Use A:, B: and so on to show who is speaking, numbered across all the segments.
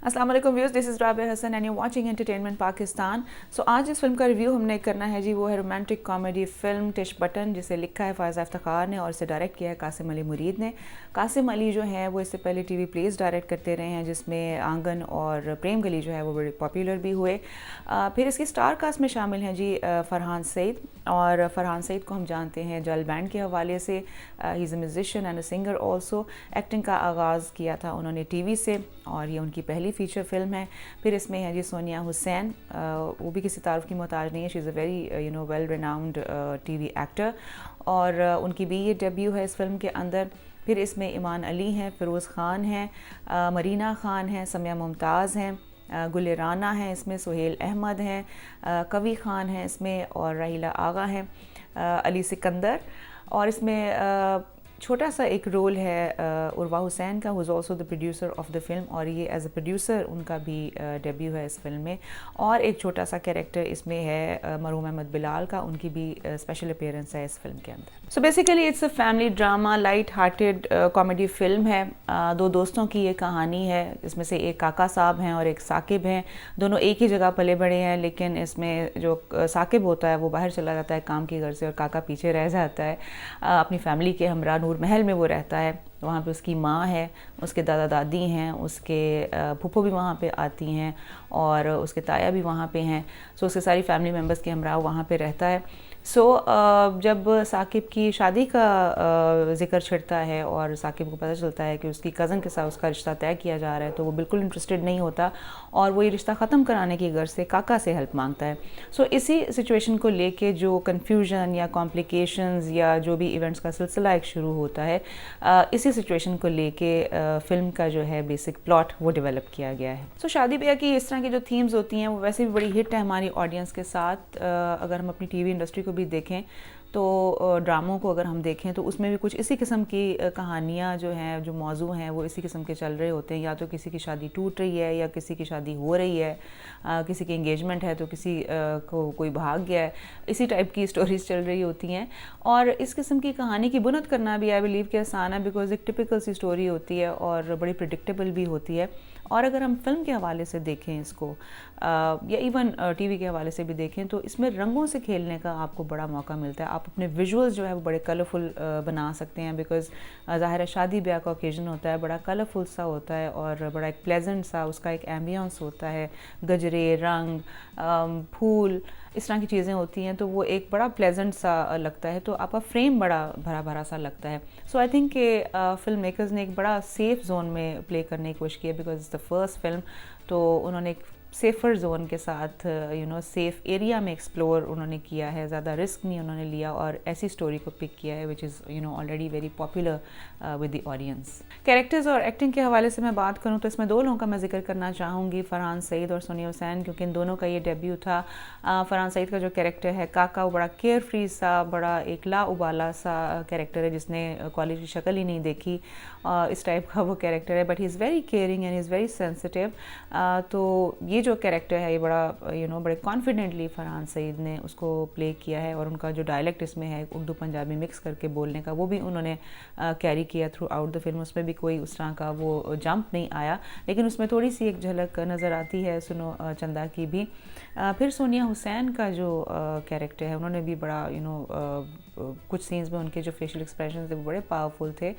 A: अस्सलाम वालेकुम viewers, this is Rabia Hasan and you watching entertainment Pakistan. So आज इस फिल्म का रिव्यू हमने करना है जी, वो है रोमांटिक कॉमेडी फिल्म टिश बटन, जिसे लिखा है फ़ायज़ा इफ्तिखार ने और इसे डायरेक्ट किया है कासिम अली मुरीद ने। कासिम अली जो है वो इससे पहले टीवी प्लेस डायरेक्ट करते रहे हैं, जिसमें आंगन और प्रेम गली जो है वो बड़े पॉपुलर भी हुए। फिर इसकी स्टार कास्ट में शामिल हैं जी फरहान सईद, और फरहान सईद को हम जानते हैं जल बैंड के हवाले से। He is a musician and a singer also. Acting का आगाज़ किया था उन्होंने टीवी से और ये उनकी पहली फीचर फिल्म है। फिर इसमें है जी सोनिया हुसैन, वो भी किसी तारुफ की मोहताज नहीं है। She is a very well renowned TV actor, और उनकी भी ये डेब्यू है इस फिल्म के अंदर। फिर इसमें ईमान अली हैं, फ़िरोज़ ख़ान हैं, मरीना ख़ान हैं, समिया मुमताज़ हैं, गुल राना हैं, इसमें सुहेल अहमद हैं, कवि ख़ान हैं इसमें, और राहिला आगा हैं, अली सिकंदर। और इसमें छोटा सा एक रोल है उर्वा हुसैन का, who is also the producer of the film, और ये एज अ प्रोड्यूसर उनका भी डेब्यू है इस फिल्म में। और एक छोटा सा कैरेक्टर इसमें है मरहूम अहमद बिलाल का, उनकी भी स्पेशल अपीयरेंस है इस फिल्म के अंदर। So basically it's a family drama, light hearted comedy film है। दो दोस्तों की ये कहानी है, इसमें से एक काका साहब हैं और एक साकिब हैं। दोनों एक ही जगह पले बड़े हैं, लेकिन इसमें जो साकिब होता है वो बाहर चला जाता है काम की घर से, और काका पीछे रह जाता है अपनी फैमिली के हमरा। नूर महल में वो रहता है, वहाँ पे उसकी माँ है, उसके दादा दादी हैं, उसके फूफो भी वहाँ पे आती हैं, और उसके ताया भी वहाँ पे हैं। सो उसके सारी फैमिली मेम्बर्स के हमरा वहाँ पे रहता है। सो जब साकिब की शादी का ज़िक्र छिड़ता है और साकिब को पता चलता है कि उसकी कज़न के साथ उसका रिश्ता तय किया जा रहा है, तो वो बिल्कुल इंटरेस्टेड नहीं होता और वो ये रिश्ता ख़त्म कराने की गर्ज से काका से हेल्प मांगता है। सो इसी सिचुएशन को लेके जो कन्फ्यूजन या कॉम्प्लिकेशंस या जो भी इवेंट्स का सिलसिला एक शुरू होता है, इसी सिचुएशन को लेके फिल्म का जो है बेसिक प्लॉट वो डेवलप किया गया है। सो शादी ब्याह की इस तरह की जो थीम्स होती हैं वो वैसे भी बड़ी हिट है हमारी ऑडियंस के साथ। अगर हम अपनी टीवी इंडस्ट्री को भी देखें तो ड्रामों को अगर हम देखें तो उसमें भी कुछ इसी किस्म की कहानियाँ जो हैं, जो मौजू हैं, वो इसी किस्म के चल रहे होते हैं। या तो किसी की शादी टूट रही है, या किसी की शादी हो रही है, किसी की एंगेजमेंट है तो किसी को कोई भाग गया है, इसी टाइप की स्टोरीज चल रही होती हैं। और इस किस्म की कहानी की बुनत करना भी आई बिलीव कि आसान है, बिकॉज एक टिपिकल सी स्टोरी होती है और बड़ी प्रिडिक्टेबल भी होती है। और अगर हम फिल्म के हवाले से देखें इसको, या इवन टीवी के हवाले से भी देखें, तो इसमें रंगों से खेलने का आपको बड़ा मौका मिलता है। आप अपने विजुअल्स जो है वो बड़े कलरफुल बना सकते हैं, बिकॉज ज़ाहिर है शादी ब्याह का ओकेजन होता है, बड़ा कलरफुल सा होता है और बड़ा एक प्लेजेंट सा उसका एक एम्बियंस होता है। गजरे, रंग, फूल, इस तरह की चीज़ें होती हैं, तो वो एक बड़ा प्लेजेंट सा लगता है, तो आपका फ्रेम बड़ा भरा भरा सा लगता है। सो आई थिंक कि फिल्म मेकर्स ने एक बड़ा सेफ़ जोन में प्ले करने की कोशिश की है, because it's the first film. तो उन्होंने एक सेफ़र जोन के साथ सेफ़ एरिया में एक्सप्लोर उन्होंने किया है, ज़्यादा रिस्क नहीं उन्होंने लिया, और ऐसी स्टोरी को पिक किया है which is already very popular with the audience. Characters और एक्टिंग के हवाले से मैं बात करूँ तो इसमें दो लोगों का मैं जिक्र करना चाहूँगी, फरहान सईद और सोनिया हुसैन, क्योंकि इन दोनों का ये डेब्यू था। फरहान सईद का जो कैरेक्टर है काका, वो बड़ा केयर फ्री सा, बड़ा एक ला उबाला सा कैरेक्टर है, जिसने कॉलेज की शक्ल ही नहीं देखी, इस टाइप का वो कैरेक्टर है। But he is very caring and is very sensitive. तो ये जो कैरेक्टर है ये बड़ा बड़े कॉन्फिडेंटली फरहान सईद ने उसको प्ले किया है, और उनका जो डायलेक्ट इसमें है उर्दू पंजाबी मिक्स करके बोलने का, वो भी उन्होंने कैरी किया थ्रू आउट द फिल्म। उसमें भी कोई उस तरह का वो जंप नहीं आया, लेकिन उसमें थोड़ी सी एक झलक नज़र आती है सुनो चंदा की भी। फिर सोनिया हुसैन का जो कैरेक्टर है, उन्होंने भी बड़ा कुछ सीन्स में उनके जो फेशियल एक्सप्रेशन थे वो बड़े पावरफुल थे।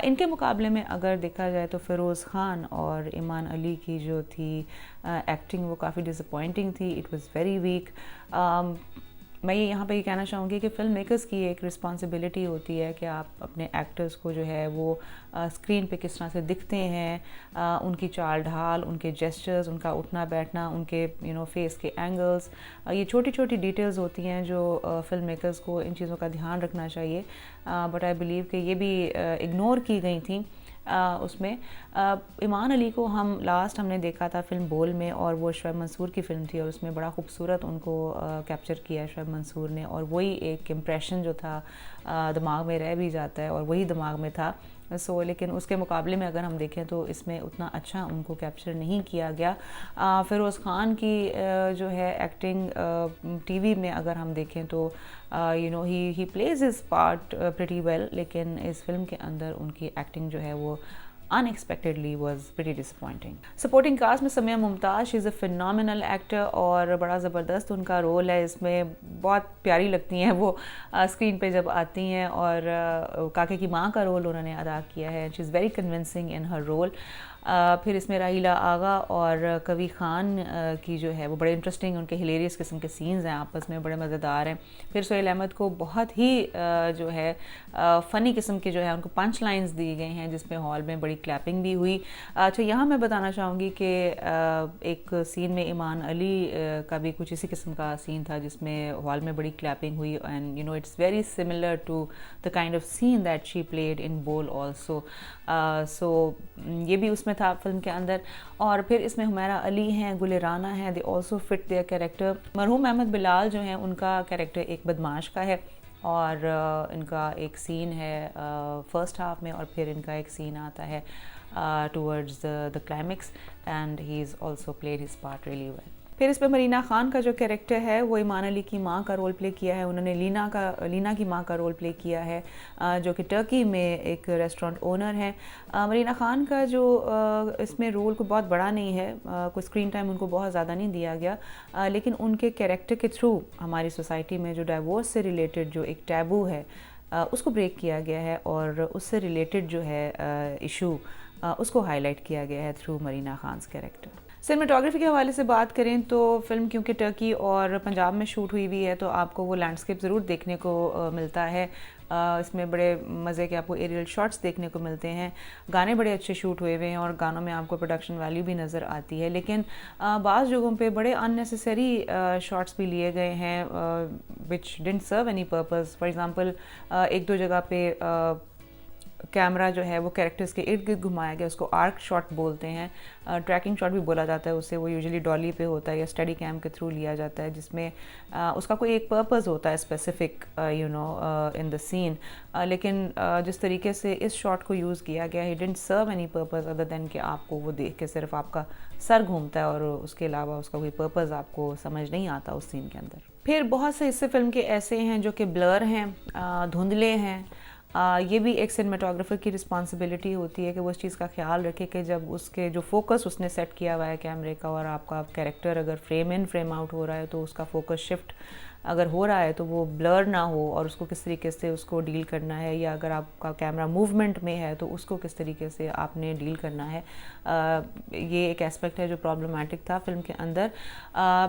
A: इनके मुकाबले में अगर देखा जाए तो फ़िरोज़ ख़ान और ईमान अली की जो थी एक्टिंग, वो काफ़ी डिसअपॉइंटिंग थी। It was very weak. मैं ये यहाँ पे ये कहना चाहूँगी कि फ़िल्म मेकर्स की एक रिस्पॉन्सिबिलिटी होती है कि आप अपने एक्टर्स को जो है वो स्क्रीन पे किस तरह से दिखते हैं, उनकी चाल ढाल, उनके जेस्चर्स, उनका उठना बैठना, उनके फेस के एंगल्स, ये छोटी छोटी डिटेल्स होती हैं जो फ़िल्म मेकर्स को इन चीज़ों का ध्यान रखना चाहिए। बट आई बिलीव कि ये भी इग्नोर की गई थी उसमें। ईमान अली को हमने देखा था फिल्म बोल में, और वो शोएब मंसूर की फ़िल्म थी, और उसमें बड़ा खूबसूरत उनको कैप्चर किया शोएब मंसूर ने, और वही एक इम्प्रेशन जो था दिमाग में रह भी जाता है, और वही दिमाग में था। लेकिन उसके मुकाबले में अगर हम देखें तो इसमें उतना अच्छा उनको कैप्चर नहीं किया गया। फ़िरोज़ ख़ान की जो है एक्टिंग टीवी में अगर हम देखें तो he plays his part pretty well, लेकिन इस फिल्म के अंदर उनकी एक्टिंग जो है वो unexpectedly was pretty disappointing. Supporting cast में Samiya Mumtaz, she is a phenomenal actor और बड़ा ज़बरदस्त उनका रोल है इसमें। बहुत प्यारी लगती हैं वो स्क्रीन पे जब आती हैं, और काके की माँ का रोल उन्होंने अदा किया है। She is very convincing in her role. फिर इसमें राहीला आगा और कवी ख़ान की जो है वो बड़े इंटरेस्टिंग, उनके हिलेरियस किस्म के सीन्स हैं आपस में, बड़े मज़ेदार हैं। फिर सोहेल अहमद को बहुत ही जो है फ़नी किस्म के जो है उनको पंच लाइन्स दी गई हैं, जिसमें हॉल में बड़ी क्लैपिंग भी हुई। अच्छा, यहाँ मैं बताना चाहूँगी कि एक सीन में ईमान अली का भी कुछ इसी किस्म का सीन था जिसमें हॉल में बड़ी क्लैपिंग हुई, and you know it's very similar to the kind of scene that she played in Bol also. सो ये भी उसमें था फिल्म के अंदर। और फिर इसमें हुमैरा अली हैं, गुल राना हैं, they also fit their character. मरहूम अहमद बिलाल जो हैं उनका कैरेक्टर एक बदमाश का है, और इनका एक सीन है फर्स्ट हाफ में, और फिर इनका एक सीन आता है towards the climax, and he is also played his part really well. फिर इसमें मरीना खान का जो कैरेक्टर है वो ईमान अली की माँ का रोल प्ले किया है उन्होंने। लीना की माँ का रोल प्ले किया है, जो कि टर्की में एक रेस्टोरेंट ओनर है। मरीना खान का जो इसमें रोल को बहुत बड़ा नहीं है, कोई स्क्रीन टाइम उनको बहुत ज़्यादा नहीं दिया गया, लेकिन उनके कैरेक्टर के थ्रू हमारी सोसाइटी में जो डाइवोर्स से रिलेटेड जो एक टैबू है उसको ब्रेक किया गया है, और उससे रिलेटेड जो है इशू उसको हाईलाइट किया गया है through Marina Khan's character. Cinematography के हवाले से बात करें तो फिल्म क्योंकि टर्की और पंजाब में शूट हुई है तो आपको वो लैंडस्केप ज़रूर देखने को मिलता है। इसमें बड़े मज़े के आपको एरियल शॉट्स देखने को मिलते हैं। गाने बड़े अच्छे शूट हुए हुए हैं और गानों में आपको प्रोडक्शन वैल्यू भी नज़र आती है, लेकिन बाज़ जगहों पे बड़े अननेसेसरी शॉट्स भी लिए गए हैं which didn't serve any purpose. For example एक दो जगह पे कैमरा जो है वो कैरेक्टर्स के इर्द गिर्द घुमाया गया, उसको आर्क शॉट बोलते हैं, ट्रैकिंग शॉट भी बोला जाता है उससे। वो यूजुअली डॉली पे होता है या स्टडी कैम के थ्रू लिया जाता है, जिसमें उसका कोई एक पर्पस होता है specific you know in the scene, लेकिन जिस तरीके से इस शॉट को यूज़ किया गया he didn't serve any purpose other than कि आपको वो देख के सिर्फ आपका सर घूमता है और उसके अलावा उसका कोई पर्पस आपको समझ नहीं आता उस सीन के अंदर। फिर बहुत से हिस्से फिल्म के ऐसे हैं जो कि ब्लर हैं, धुंधले हैं। ये भी एक सिनेमाटोग्राफर की रिस्पॉन्सिबिलिटी होती है कि वो इस चीज़ का ख्याल रखे कि जब उसके जो फोकस उसने सेट किया हुआ है कैमरे का और आपका कैरेक्टर अगर फ्रेम इन फ्रेम आउट हो रहा है तो उसका फोकस शिफ्ट अगर हो रहा है तो वो ब्लर ना हो, और उसको किस तरीके से उसको डील करना है, या अगर आपका कैमरा मूवमेंट में है तो उसको किस तरीके से आपने डील करना है। ये एक एस्पेक्ट है जो प्रॉब्लमेटिक था फिल्म के अंदर।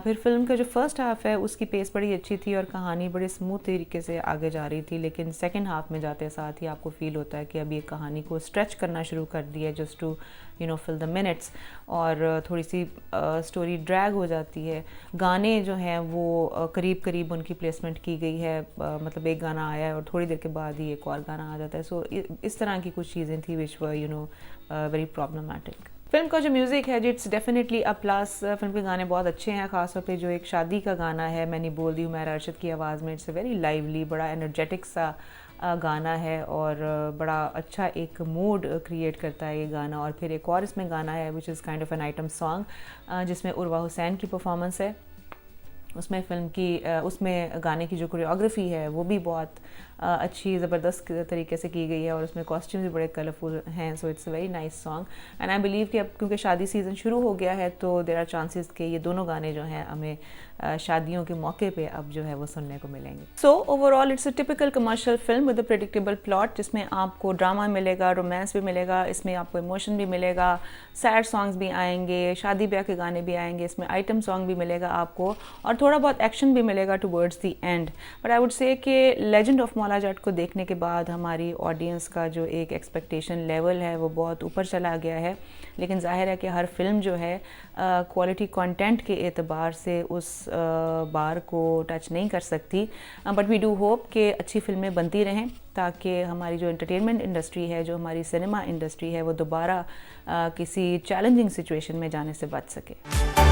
A: फिर फिल्म का जो फर्स्ट हाफ है उसकी पेस बड़ी अच्छी थी और कहानी बड़ी स्मूथ तरीके से आगे जा रही थी, लेकिन सेकेंड हाफ में जाते साथ ही आपको फील होता है कि अब ये कहानी को स्ट्रेच करना शुरू कर दिया just to you know fill the minutes, और थोड़ी सी स्टोरी ड्रैग हो जाती है। गाने जो हैं वो करीब करीब उनकी प्लेसमेंट की गई है, मतलब एक गाना आया है और थोड़ी देर के बाद ही एक और गाना आ जाता है। सो इस तरह की कुछ चीज़ें थी which were you know very problematic. Film का जो म्यूज़िक है it's definitely a plus. Film के गाने बहुत अच्छे हैं, ख़ासतौर पे जो एक शादी का गाना है मैंने बोल दी हुमैरा अरशद की आवाज़ में, इट्स अ वेरी लाइवली, बड़ा एनर्जेटिक सा गाना है और बड़ा अच्छा एक मूड क्रिएट करता है ये गाना। और फिर एक और इसमें गाना है which is kind of an item song जिसमें उर्वा हुसैन की परफॉर्मेंस है। उसमें फिल्म की उसमें गाने की जो कोरियोग्राफी है वो भी बहुत अच्छी ज़बरदस्त तरीके से की गई है और उसमें कॉस्ट्यूम भी बड़े कलरफुल हैं। So it's a very nice song and I believe कि अब क्योंकि शादी सीज़न शुरू हो गया है तो देयर आर चांसेस कि ये दोनों गाने जो हैं हमें शादियों के मौके पे अब जो है वो सुनने को मिलेंगे। So overall it's a typical commercial film with a predictable plot, जिसमें आपको ड्रामा मिलेगा, रोमांस भी मिलेगा, इसमें आपको इमोशन भी मिलेगा, सैड सॉन्ग्स भी आएंगे, शादी ब्याह के गाने भी आएंगे, इसमें आइटम सॉन्ग भी मिलेगा आपको और थोड़ा बहुत एक्शन भी मिलेगा towards the end. But I would say कि लेजेंड ऑफ मौला जट को देखने के बाद हमारी ऑडियंस का जो एक एक्सपेक्टेशन लेवल है वो बहुत ऊपर चला गया है, लेकिन जाहिर है कि हर फिल्म जो है क्वालिटी कंटेंट के एतबार से उस बार को टच नहीं कर सकती। बट वी डू होप कि अच्छी फिल्में बनती रहें ताकि हमारी जो एंटरटेनमेंट इंडस्ट्री है, जो हमारी सिनेमा इंडस्ट्री है, वो दोबारा किसी चैलेंजिंग सिचुएशन में जाने से बच सके।